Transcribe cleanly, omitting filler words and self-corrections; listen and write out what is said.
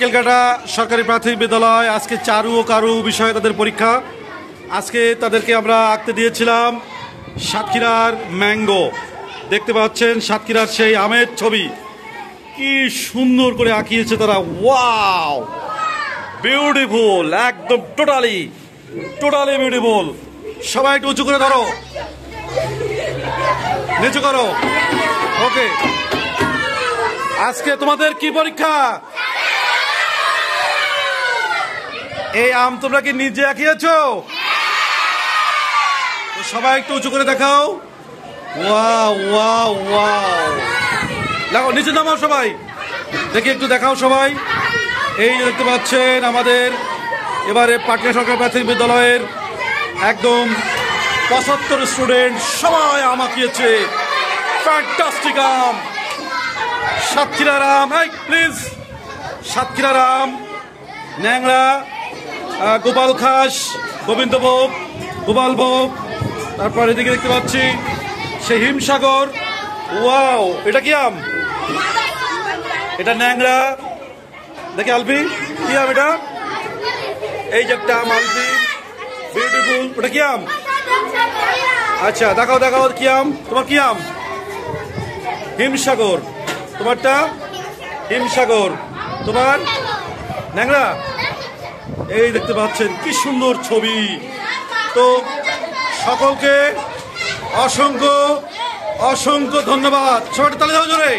নারকেলকাটা সরকারি প্রাথমিক বিদ্যালয়। আজকে চারু ও কারু বিষয়ে তাদের পরীক্ষা। আজকে তাদেরকে আমরা আঁকতে দিয়েছিলাম সাতক্ষীরার ম্যাঙ্গো। দেখতে পাচ্ছেন সাতক্ষীরার সেই আমের ছবি, কি সুন্দর করে আঁকিয়েছে তারা। ওয়াও, বিউটিফুল, একদম টোটালি বিউটিফুল। সবাই একটু উঁচু করে ধরো, নিচু করো। ওকে, আজকে তোমাদের কি পরীক্ষা? এই আম তোমরা কি নিজে আঁকিয়েছো? সবাই একটু উঁচু করে দেখাও। ওয়াও ওয়াও ওয়াও, দেখো নিচে নামাও সবাই, দেখি একটু দেখাও সবাই। এই যে দেখতে পাচ্ছেন আমাদের এবারে পাটনা সরকারি প্রাথমিক বিদ্যালয়ের একদম 75 স্টুডেন্ট সবাই আম আঁকিয়েছে। ফ্যান্টাস্টিক আম, সাতক্ষীরার আম। এই প্লিজ, সাতক্ষীরার আম, ন্যাংরা, গোপাল খাস, গোবিন্দভোগ, গোপাল ভোগ। তারপর এদিকে দেখতে পাচ্ছি সে হিমসাগর। ওয়াও, এটা কি আম? এটা ন্যাংরা। দেখি আলফি, কি আম এটা? এই যে একটা আম আলফি, বিউটিফুল। ওটা কি আম? আচ্ছা দেখাও দেখাও, কি আম তোমার? কি আম? হিমসাগর। তোমারটা হিমসাগর, তোমার ন্যাংরা। এই দেখতে পাচ্ছেন কি সুন্দর ছবি। তো সকলকে অসংখ্য অসংখ্য ধন্যবাদ। সবাই তালে দাও জোরে।